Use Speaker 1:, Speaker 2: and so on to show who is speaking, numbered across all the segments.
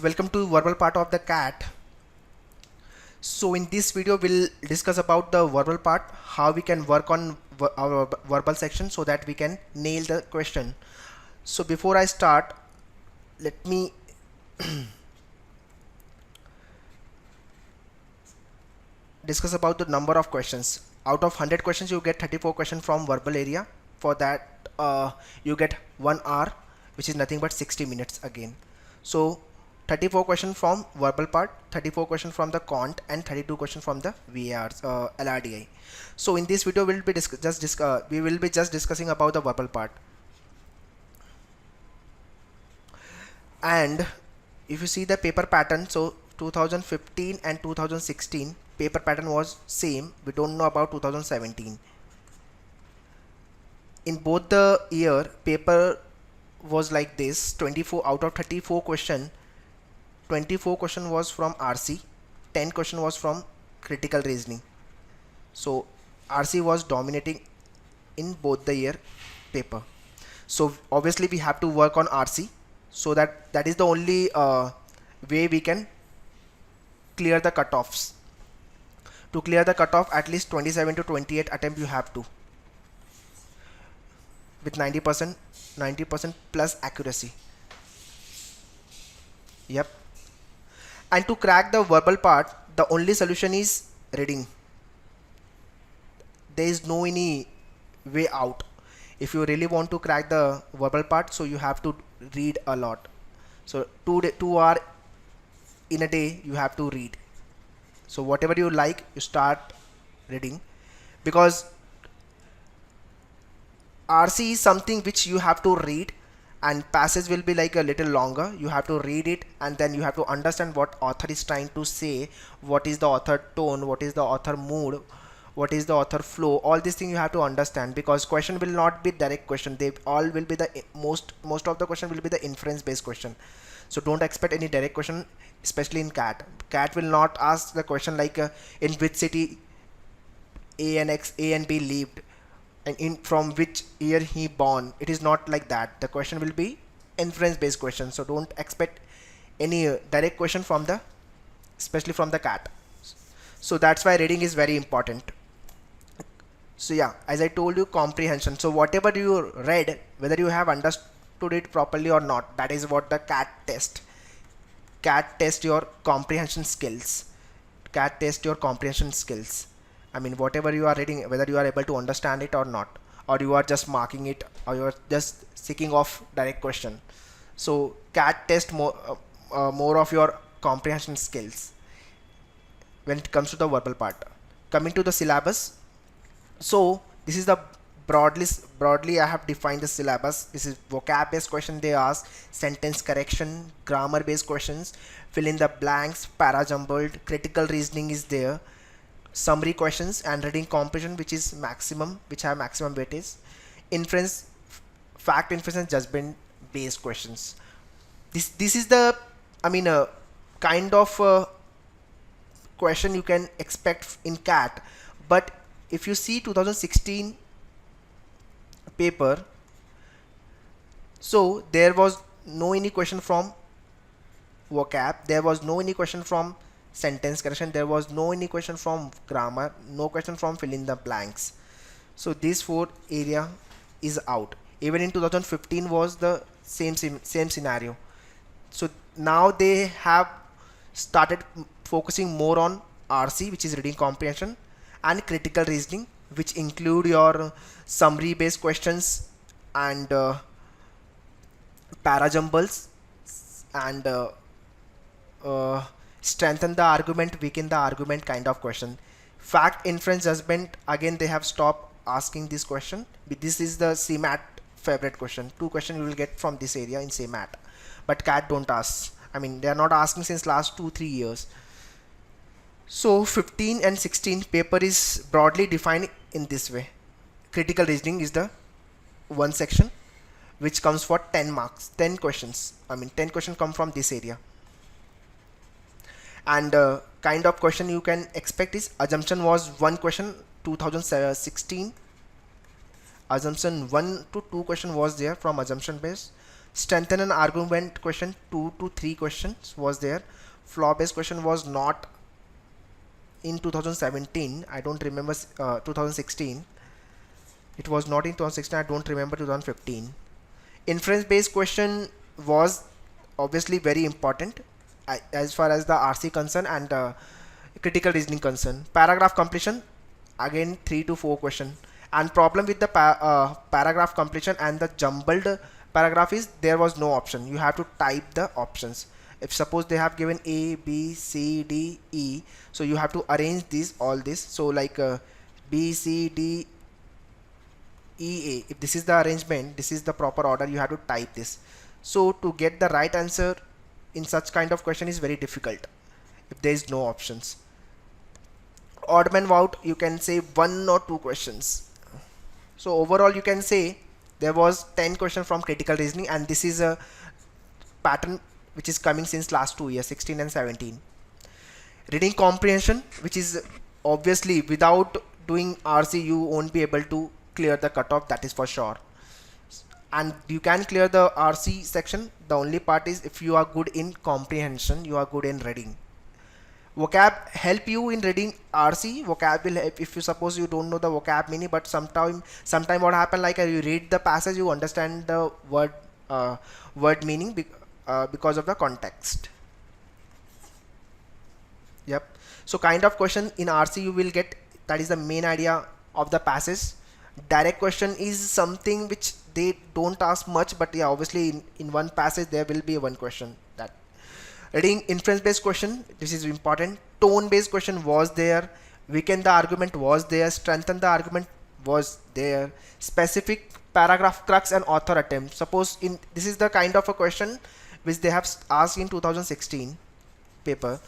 Speaker 1: welcome to verbal part of the CAT. So in this video we'll discuss about the verbal part, how we can work on our verbal section so that we can nail the question. So before I start, let me discuss about the number of questions. Out of 100 questions you get 34 questions from verbal area. For that you get 1 hour, which is nothing but 60 minutes again. So 34 questions from verbal part, 34 questions from the cont, and 32 questions from the VARs, LRDI. So in this video we'll be we will be just discussing about the verbal part. And if you see the paper pattern, so 2015 and 2016 paper pattern was same. We don't know about 2017. In both the year, paper was like this: 24 out of 34 question, 24 question was from RC, 10 question was from critical reasoning. So RC was dominating in both the year paper. So obviously we have to work on RC, so that is the only way we can clear the cutoffs. To clear the cutoff, at least 27 to 28 attempt you have to, with 90% plus accuracy. Yep. And to crack the verbal part, the only solution is reading. There is no any way out. If you really want to crack the verbal part, so you have to read a lot. So 2 hours in a day you have to read. So whatever you like, you start reading, because RC is something which you have to read, and passage will be like a little longer. You have to read it, and then you have to understand what author is trying to say, what is the author tone, what is the author mood, what is the author flow. All these things you have to understand, because question will not be direct question. They all will be the most of the question will be the inference based question. So don't expect any direct question, especially in CAT. CAT will not ask the question like in which city A and B lived, and from which year he born. It is not like that. The question will be inference based question. So don't expect any direct question from the, especially from the CAT. So that's why reading is very important. So yeah, as I told you, comprehension. So whatever you read, whether you have understood it properly or not, that is what the CAT test. CAT test your comprehension skills. CAT test your comprehension skills. I mean, whatever you are reading, whether you are able to understand it or not, or you are just marking it, or you are just seeking of direct question. So CAT test more of your comprehension skills when it comes to the verbal part. Coming to the syllabus, so this is the broadly I have defined the syllabus. This is vocab based question they ask, sentence correction, grammar based questions, fill in the blanks, para jumbled, critical reasoning is there, summary questions, and reading comprehension, which is maximum, which have maximum weightage, inference, fact inference, and judgment based questions. This is the, I mean, kind of question you can expect in CAT. But if you see 2016 paper, so there was no any question from vocab, there was no any question from sentence correction, there was no any question from grammar, no question from fill in the blanks. So these 4 area is out. Even in 2015 was the same scenario. So now they have started focusing more on RC, which is reading comprehension, and critical reasoning, which include your summary based questions and parajumbles, and strengthen the argument, weaken the argument kind of question. Fact inference judgment, again they have stopped asking this question. But this is the CMAT favorite question. 2 questions you will get from this area in CMAT, but CAT don't ask. I mean, they are not asking since last 2-3 years. So 15 and 16 paper is broadly defined in this way. Critical reasoning is the one section which comes for 10 marks, 10 questions. I mean 10 questions come from this area. And kind of question you can expect is assumption was 1 question 2016. Assumption 1 to 2 question was there from assumption based. Strengthen an argument question, 2 to 3 questions was there. Flaw based question was not in 2017. I don't remember 2016. It was not in 2016. I don't remember 2015. Inference based question was obviously very important as far as the RC concern and critical reasoning concern. Paragraph completion, again 3 to 4 question. And problem with the paragraph completion and the jumbled paragraph is there was no option. You have to type the options. If suppose they have given A, B, C, D, E, so you have to arrange these all this. So like B, C, D, E, A. If this is the arrangement, this is the proper order, you have to type this. So to get the right answer in such kind of question is very difficult if there is no options. Odd man out, you can say 1 or 2 questions. So overall you can say there was 10 questions from critical reasoning, and this is a pattern which is coming since last 2 years, 16 and 17. Reading comprehension, which is obviously without doing RC you won't be able to clear the cutoff, that is for sure. And you can clear the RC section. The only part is if you are good in comprehension, you are good in reading. Vocab help you in reading RC. Vocab will help if you suppose you don't know the vocab meaning, but sometime what happen, like you read the passage, you understand the word meaning because of the context. Yep. So kind of question in RC you will get, that is the main idea of the passage. Direct question is something which they don't ask much, but yeah, obviously in one passage there will be one question. That reading inference based question, this is important. Tone based question was there. Weaken the argument was there. Strengthen the argument was there. Specific paragraph crux and author attempt. Suppose in this is the kind of a question which they have asked in 2016 paper.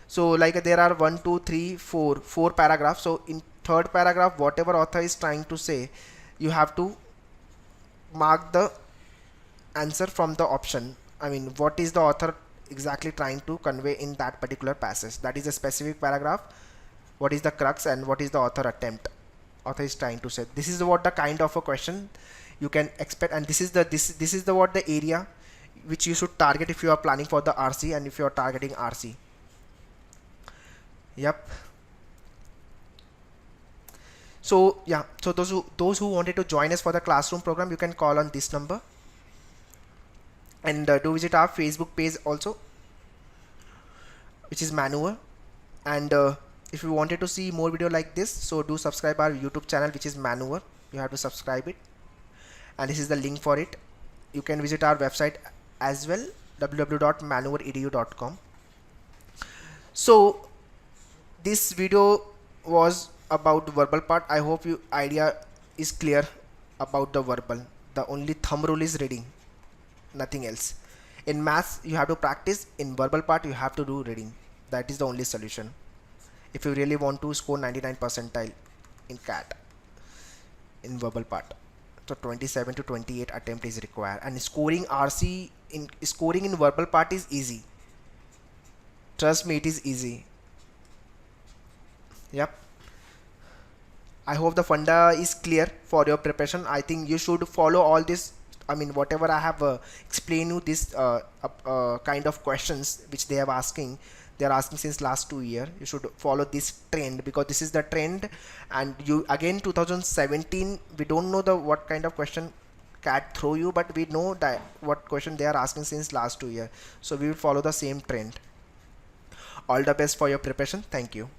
Speaker 1: So like there are 1, 2, 3, 4 paragraphs. So in third paragraph, whatever author is trying to say, you have to mark the answer from the option. I mean, what is the author exactly trying to convey in that particular passage? That is a specific paragraph. What is the crux and what is the author attempt? Author is trying to say. This is what the kind of a question you can expect, and this is the what the area which you should target if you are planning for the RC and if you are targeting RC. Yep. So yeah, so those who wanted to join us for the classroom program, you can call on this number, and do visit our Facebook page also, which is Manoeuvre. And if you wanted to see more video like this, so do subscribe our YouTube channel, which is Manoeuvre. You have to subscribe it, and this is the link for it. You can visit our website as well, www.manoeuvreedu.com. So this video was about the verbal part. I hope your idea is clear about the verbal. The only thumb rule is reading, nothing else. In maths you have to practice, in verbal part you have to do reading. That is the only solution if you really want to score 99 percentile in CAT in verbal part. So 27 to 28 attempt is required, and scoring RC in verbal part is easy. Trust me, it is easy. Yep. I hope the funda is clear for your preparation. I think you should follow all this. I mean, whatever I have explained you, this kind of questions which they are asking since last 2 years. You should follow this trend, because this is the trend. And you again 2017, we don't know what kind of question CAT throw you, but we know that what question they are asking since last 2 years. So we will follow the same trend. All the best for your preparation. Thank you.